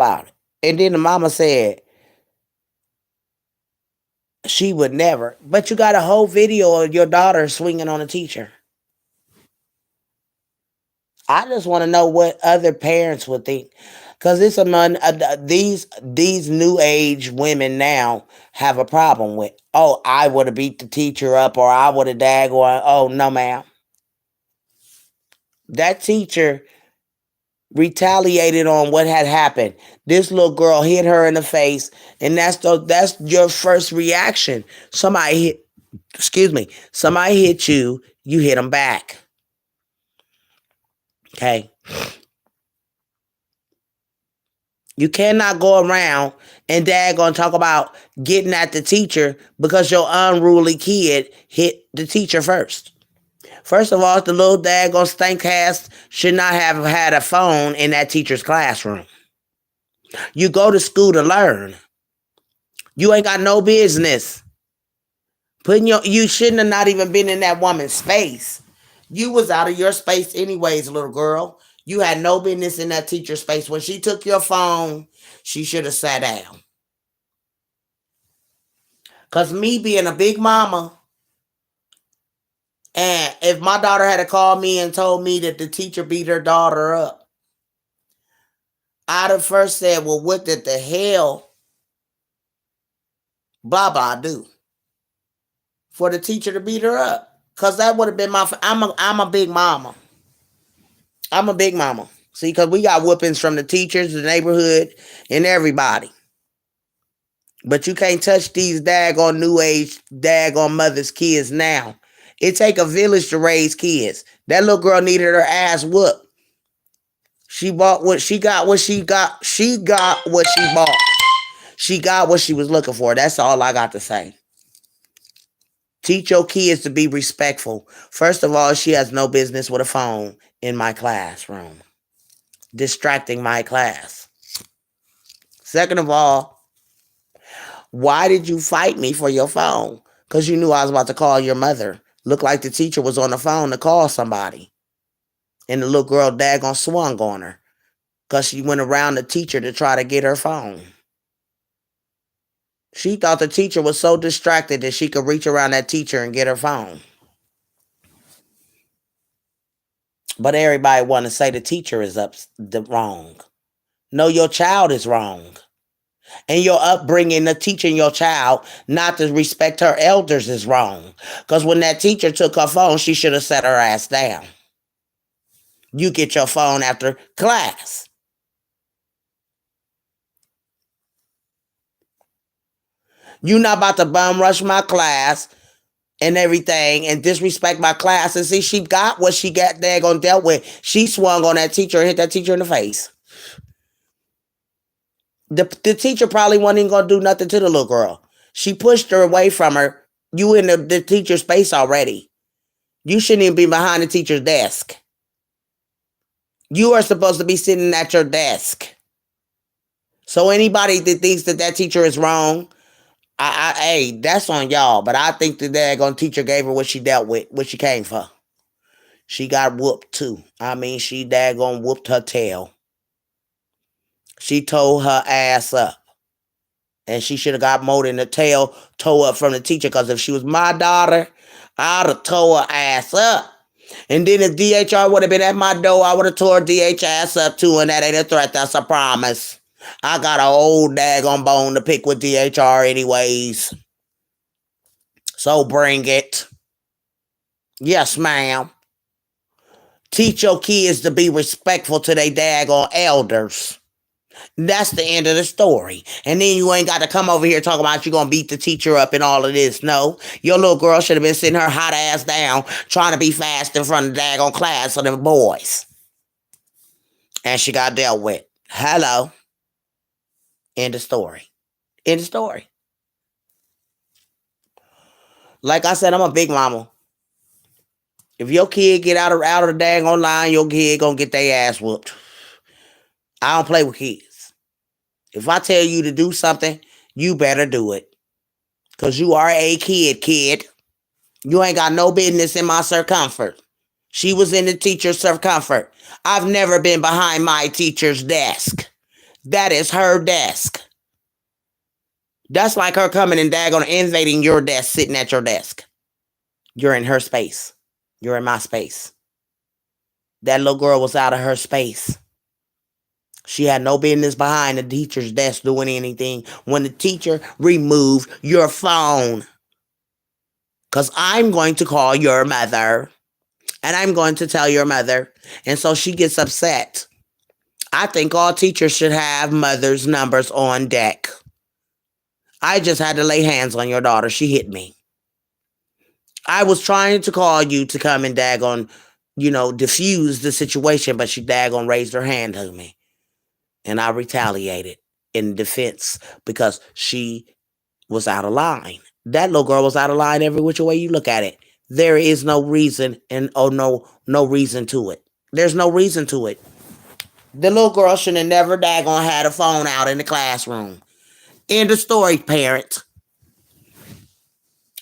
about it. And then the mama said she would never. But you got a whole video of your daughter swinging on a teacher. I just want to know what other parents would think, because it's these new age women now have a problem with. Oh, I would have beat the teacher up, or I would have dag, or oh no, ma'am, that teacher retaliated on what had happened. This little girl hit her in the face, and that's your first reaction. Somebody hit, excuse me, somebody hit you, you hit them back. Okay. You cannot go around and daggone talk about getting at the teacher because your unruly kid hit the teacher first. First of all, the little daggone stank ass should not have had a phone in that teacher's classroom. You go to school to learn. You ain't got no business you shouldn't have not even been in that woman's space. You was out of your space anyways, little girl. You had no business in that teacher's space. When she took your phone, she should have sat down. Because me being a big mama, and if my daughter had called me and told me that the teacher beat her daughter up, I'd have first said, well, what did the hell blah blah do for the teacher to beat her up? Because that would have been I'm a big mama. I'm a big mama. See, because we got whoopings from the teachers, the neighborhood, and everybody. But you can't touch these daggone new age, daggone mothers' kids now. It take a village to raise kids. That little girl needed her ass whooped. She bought what she got. What she got. She got what she bought. She got what she was looking for. That's all I got to say. Teach your kids to be respectful. First of all, she has no business with a phone in my classroom, distracting my class. Second of all, why did you fight me for your phone? Because you knew I was about to call your mother. Looked like the teacher was on the phone to call somebody. And the little girl daggone swung on her because she went around the teacher to try to get her phone. She thought the teacher was so distracted that she could reach around that teacher and get her phone. But everybody want to say the teacher is wrong. No, your child is wrong. And your upbringing of teaching your child not to respect her elders is wrong. Because when that teacher took her phone, she should have set her ass down. You get your phone after class. You not about to bum rush my class and everything and disrespect my class. And see, she got what she got daggone dealt with. She swung on that teacher and hit that teacher in the face. The teacher probably wasn't even going to do nothing to the little girl. She pushed her away from her. You in the teacher's space already. You shouldn't even be behind the teacher's desk. You are supposed to be sitting at your desk. So anybody that thinks that teacher is wrong, hey, that's on y'all. But I think the daggone teacher gave her what she dealt with, what she came for. She got whooped too. I mean, she daggone whooped her tail. She tore her ass up. And she should have got more than the tail toe up from the teacher, because if she was my daughter, I'd have tore her ass up. And then if DHR would have been at my door, I would have tore DH ass up too, and that ain't a threat, that's a promise. I got an old daggone bone to pick with DHR anyways. So bring it. Yes, ma'am. Teach your kids to be respectful to their daggone elders. That's the end of the story. And then you ain't got to come over here talking about you gonna beat the teacher up and all of this. No, your little girl should have been sitting her hot ass down trying to be fast in front of the daggone class of them boys. And she got dealt with. Hello. End of story. End of story. Like I said, I'm a big mama. If your kid get out of the daggone line, your kid gonna get their ass whooped. I don't play with kids. If I tell you to do something, you better do it. Because you are a kid. You ain't got no business in my circumference. She was in the teacher's circumference. I've never been behind my teacher's desk. That is her desk. That's like her coming and daggone invading your desk, sitting at your desk. You're in her space. You're in my space. That little girl was out of her space. She had no business behind the teacher's desk doing anything when the teacher removed your phone. Because I'm going to call your mother. And I'm going to tell your mother. And so she gets upset. I think all teachers should have mothers' numbers on deck. I just had to lay hands on your daughter. She hit me. I was trying to call you to come and daggone, diffuse the situation, but she daggone raised her hand to me. And I retaliated in defense because she was out of line. That little girl was out of line every which way you look at it. There is no reason no reason to it. There's no reason to it. The little girl should have never daggone had a phone out in the classroom. End of story, parent.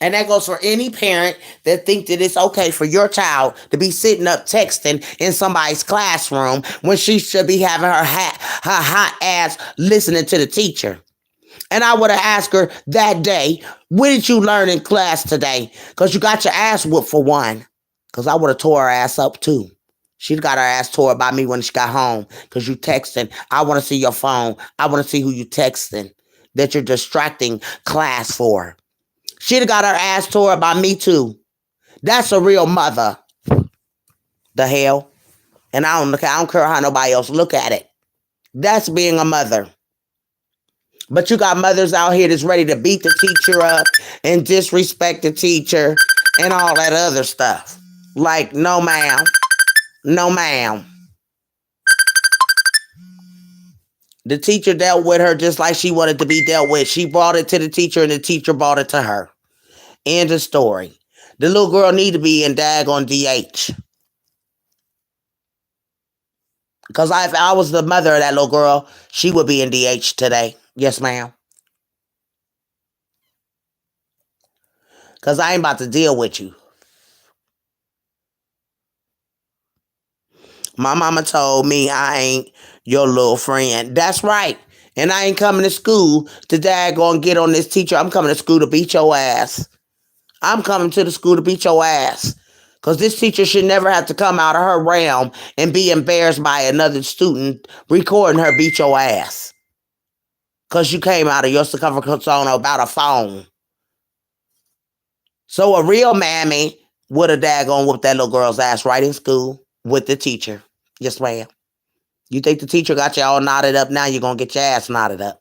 And that goes for any parent that think that it's okay for your child to be sitting up texting in somebody's classroom when she should be having her hot ass listening to the teacher. And I would have asked her that day, what did you learn in class today? Because you got your ass whooped for one. Because I would have tore her ass up too. She'd got her ass tore by me when she got home. Because you texting. I want to see your phone. I want to see who you texting. That you're distracting class for. She'd have got her ass tore by me too. That's a real mother. The hell? And I don't care how nobody else look at it. That's being a mother. But you got mothers out here that's ready to beat the teacher up and disrespect the teacher and all that other stuff. Like, no ma'am. No ma'am. The teacher dealt with her just like she wanted to be dealt with. She brought it to the teacher and the teacher brought it to her. End of story. The little girl need to be in daggone DH. Because if I was the mother of that little girl, she would be in DH today. Yes, ma'am. Because I ain't about to deal with you. My mama told me I ain't your little friend. That's right. And I ain't coming to school to daggone get on this teacher. I'm coming to school to beat your ass. I'm coming to the school to beat your ass. Because this teacher should never have to come out of her realm and be embarrassed by another student recording her beat your ass. Because you came out of your circumference zone about a phone. So a real mammy would have daggone whooped that little girl's ass right in school with the teacher. Yes, ma'am. You think the teacher got you all knotted up, now you're going to get your ass knotted up.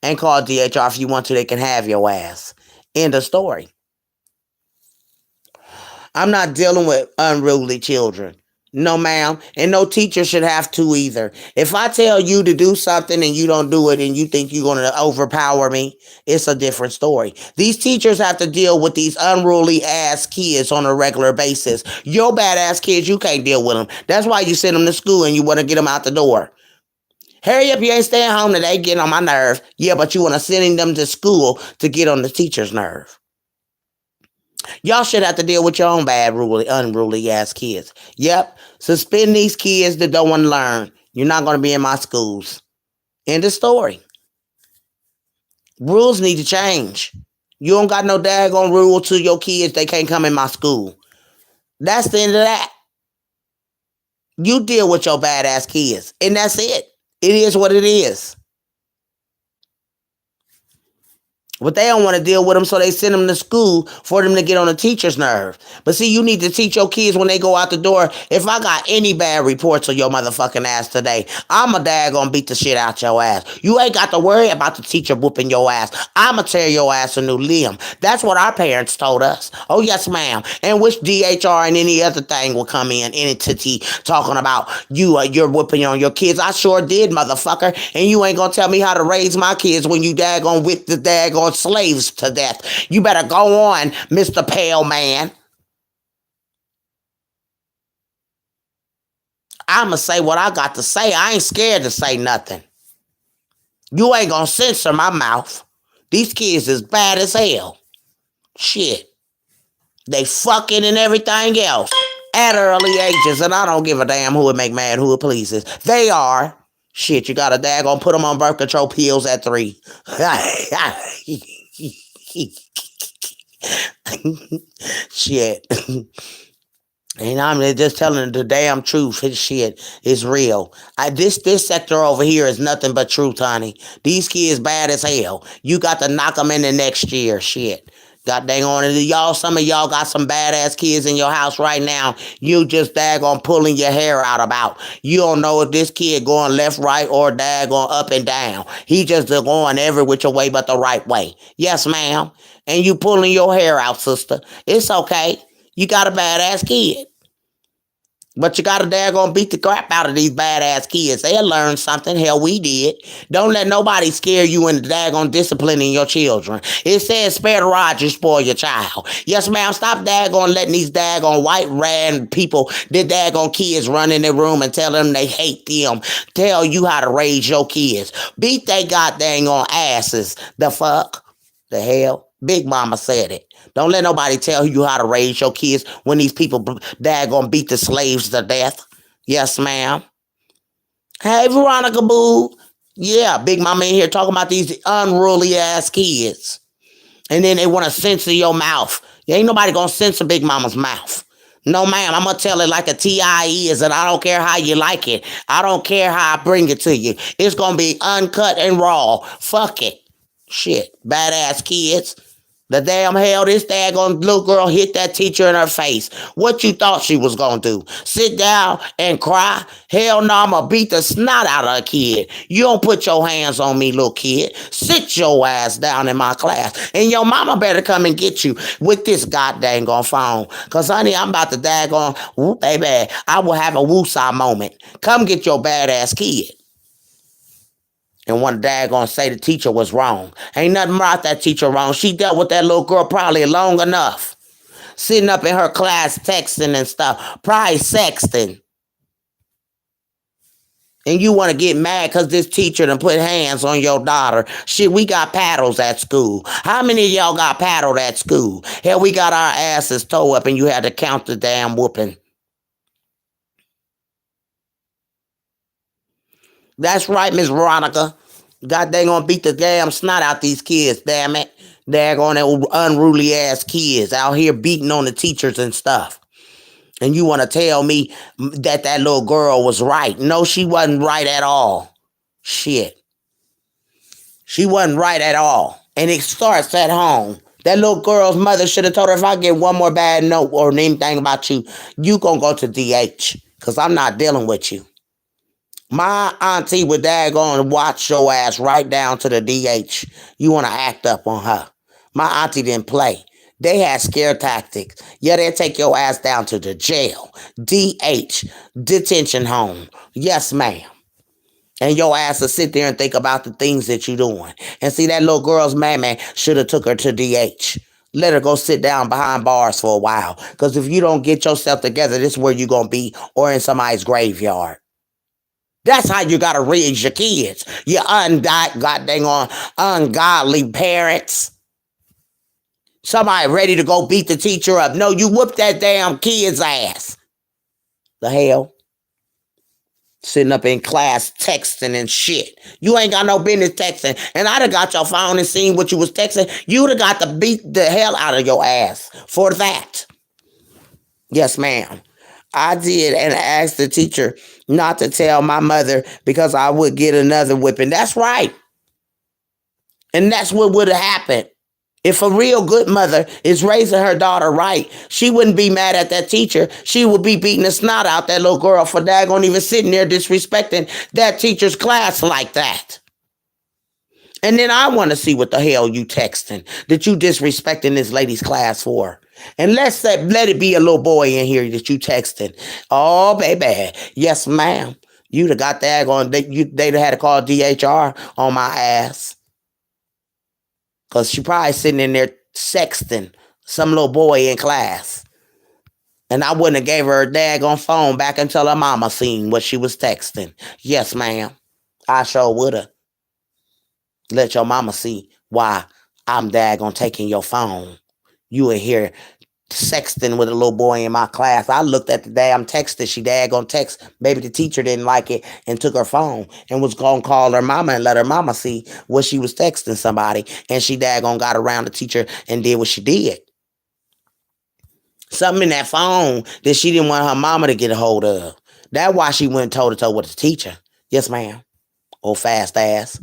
And call DHR if you want to, they can have your ass. End of story. I'm not dealing with unruly children. No, ma'am. And no teacher should have to either. If I tell you to do something and you don't do it and you think you're going to overpower me, it's a different story. These teachers have to deal with these unruly ass kids on a regular basis. Your badass kids, you can't deal with them. That's why you send them to school and you want to get them out the door. Hurry up, you ain't staying home today, getting on my nerve. Yeah, but you want to send them to school to get on the teacher's nerve. Y'all should have to deal with your own unruly ass kids. Yep. Suspend these kids that don't want to learn. You're not going to be in my schools. End of story. Rules need to change. You don't got no daggone rule to your kids. They can't come in my school. That's the end of that. You deal with your badass kids. And that's it. It is what it is. But they don't want to deal with them, so they send them to school for them to get on the teacher's nerve. But see, you need to teach your kids when they go out the door. If I got any bad reports of your motherfucking ass today, I'm a daggone beat the shit out your ass. You ain't got to worry about the teacher whooping your ass. I'ma tear your ass a new limb. That's what our parents told us. Oh, yes, ma'am. And which DHR and any other thing will come in, entity talking about you're whooping on your kids. I sure did, motherfucker. And you ain't gonna tell me how to raise my kids when you daggone whip the daggone slaves to death. You better go on, Mr. Pale Man. I'ma say what I got to say. I ain't scared to say nothing. You ain't gonna censor my mouth. These kids is bad as hell. Shit. They fucking and everything else at early ages, and I don't give a damn who it make mad, who it pleases. They are. Shit, you gotta daggone put them on birth control pills at 3. Shit. And I'm just telling the damn truth. His shit is real. This sector over here is nothing but truth, honey. These kids bad as hell. You got to knock them in the next year. Shit. God dang on it. Y'all, some of y'all got some badass kids in your house right now. You just daggone pulling your hair out about. You don't know if this kid going left, right, or daggone up and down. He just going every which way but the right way. Yes, ma'am. And you pulling your hair out, sister. It's okay. You got a badass kid. But you gotta daggone beat the crap out of these badass kids. They'll learn something. Hell, we did. Don't let nobody scare you into daggone disciplining your children. It says spare the rod, you spoil your child. Yes, ma'am. Stop daggone letting these daggone white ran people, the daggone kids run in their room and tell them they hate them. Tell you how to raise your kids. Beat they goddamn on asses. The fuck? The hell? Big Mama said it. Don't let nobody tell you how to raise your kids when these people daggone beat the slaves to death. Yes, ma'am. Hey, Veronica Boo. Yeah, Big Mama in here talking about these unruly ass kids. And then they want to censor your mouth. Ain't nobody gonna censor Big Mama's mouth. No, ma'am, I'm gonna tell it like a TIE is, and I don't care how you like it. I don't care how I bring it to you. It's gonna be uncut and raw. Fuck it. Shit, badass kids. The damn hell, this daggone little girl hit that teacher in her face. What you thought she was gonna do? Sit down and cry? Hell no, I'ma beat the snot out of a kid. You don't put your hands on me, little kid. Sit your ass down in my class. And your mama better come and get you with this goddamn phone. Cause honey, I'm about to daggone, whoop, baby, I will have a woosah moment. Come get your badass kid. And one daggone say the teacher was wrong. Ain't nothing about that teacher wrong. She dealt with that little girl probably long enough. Sitting up in her class texting and stuff. Probably sexting. And you want to get mad because this teacher done put hands on your daughter. Shit, we got paddles at school. How many of y'all got paddled at school? Hell, we got our asses towed up and you had to count the damn whooping. That's right, Miss Veronica. God dang gonna beat the damn snot out these kids, damn it. Daggone that unruly ass kids out here beating on the teachers and stuff. And you want to tell me that little girl was right. No, she wasn't right at all. Shit. She wasn't right at all. And it starts at home. That little girl's mother should have told her, if I get one more bad note or anything about you, you gonna go to DH. Because I'm not dealing with you. My auntie would daggone watch your ass right down to the DH. You want to act up on her. My auntie didn't play. They had scare tactics. Yeah, they'll take your ass down to the jail. DH, detention home. Yes, ma'am. And your ass will sit there and think about the things that you're doing. And see, that little girl's mammy should have took her to DH. Let her go sit down behind bars for a while. Because if you don't get yourself together, this is where you're going to be, or in somebody's graveyard. That's how you gotta raise your kids. You ungodly parents. Somebody ready to go beat the teacher up. No, you whoop that damn kid's ass. The hell? Sitting up in class texting and shit. You ain't got no business texting. And I'd have got your phone and seen what you was texting. You'd have got to beat the hell out of your ass for that. Yes, ma'am. I did, and I asked the teacher not to tell my mother because I would get another whipping. That's right. And that's what would have happened. If a real good mother is raising her daughter right, she wouldn't be mad at that teacher. She would be beating the snot out that little girl for daggone even sitting there disrespecting that teacher's class like that. And then I want to see what the hell you texting that you disrespecting this lady's class for. And let it be a little boy in here that you texting. Oh, baby. Yes, ma'am. You'd have got that on. They'd have had to call DHR on my ass. Because she probably sitting in there sexting some little boy in class. And I wouldn't have gave her a daggone phone back until her mama seen what she was texting. Yes, ma'am. I sure would have. Let your mama see why I'm daggone taking your phone. You in here sexting with a little boy in my class. I looked at the damn text that she daggone text. Maybe the teacher didn't like it and took her phone and was gonna call her mama and let her mama see what she was texting somebody. And she daggone got around the teacher and did what she did. Something in that phone that she didn't want her mama to get a hold of. That's why she went toe to toe with the teacher. Yes, ma'am. Old fast ass.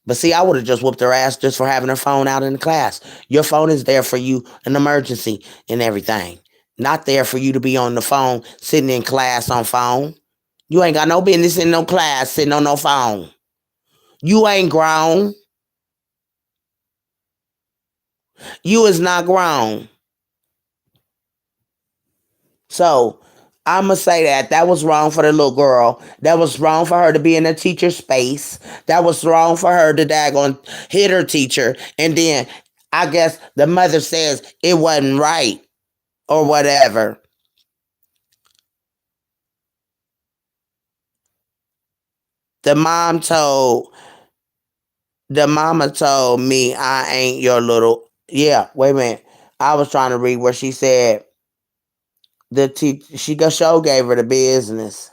But see, I would have just whooped her ass just for having her phone out in the class. Your phone is there for you, an emergency and everything. Not there for you to be on the phone, sitting in class on phone. You ain't got no business in no class sitting on no phone. You ain't grown. You is not grown. So I'm going to say that was wrong for the little girl. That was wrong for her to be in a teacher space. That was wrong for her to daggone hit her teacher. And then I guess the mother says it wasn't right or whatever. The mama told me I ain't your little, yeah, wait a minute. I was trying to read where she said she show gave her the business.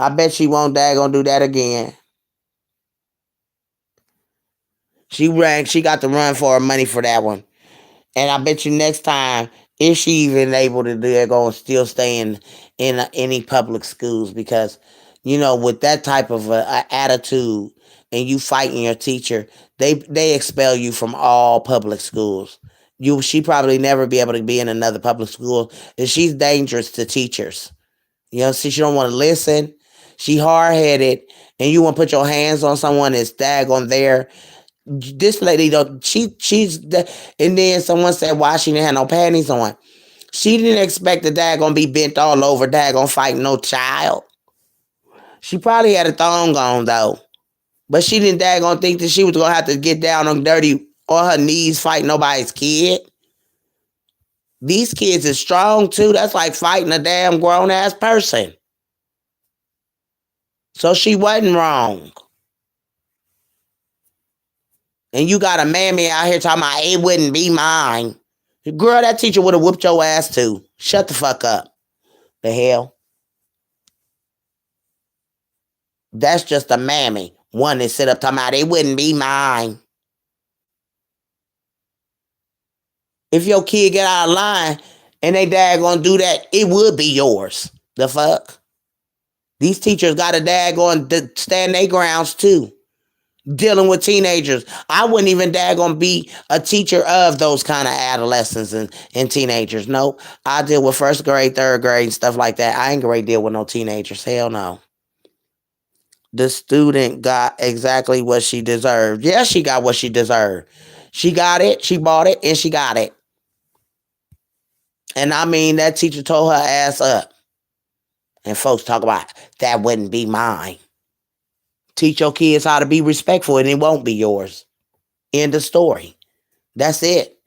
I bet she won't daggone do that again. She got to run for her money for that one. And I bet you next time, if she even able to do it, going to still stay in any public schools, because, with that type of attitude and you fighting your teacher, they expel you from all public schools. She probably never be able to be in another public school, and she's dangerous to teachers. See, she don't want to listen. She hard headed, and you want to put your hands on someone that's daggone there. This lady don't. And then someone said why she didn't have no panties on. She didn't expect the daggone be bent all over, daggone fighting no child. She probably had a thong on though, but she didn't daggone think that she was gonna have to get down on dirty on her knees fighting nobody's kid. These kids is strong too. That's like fighting a damn grown ass person. So she wasn't wrong. And you got a mammy out here talking about it wouldn't be mine. Girl, that teacher would have whooped your ass too. Shut the fuck up. The hell? That's just a mammy. One that sit up talking about it wouldn't be mine. If your kid get out of line and they dad gonna do that, it would be yours. The fuck? These teachers got a dad going to stand their grounds too. Dealing with teenagers. I wouldn't even daggone be a teacher of those kind of adolescents and teenagers. No, I deal with first grade, third grade, and stuff like that. I ain't gonna deal with no teenagers. Hell no. The student got exactly what she deserved. Yeah, she got what she deserved. She got it, she bought it, and she got it. And I mean, that teacher told her ass up. And folks talk about, that wouldn't be mine. Teach your kids how to be respectful and it won't be yours. End of story. That's it.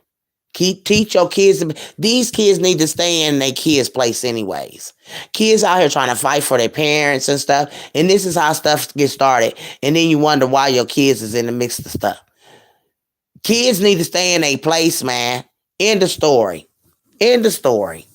Teach your kids. These kids need to stay in their kids' place anyways. Kids out here trying to fight for their parents and stuff. And this is how stuff gets started. And then you wonder why your kids is in the mix of stuff. Kids need to stay in their place, man. End of story. End of story.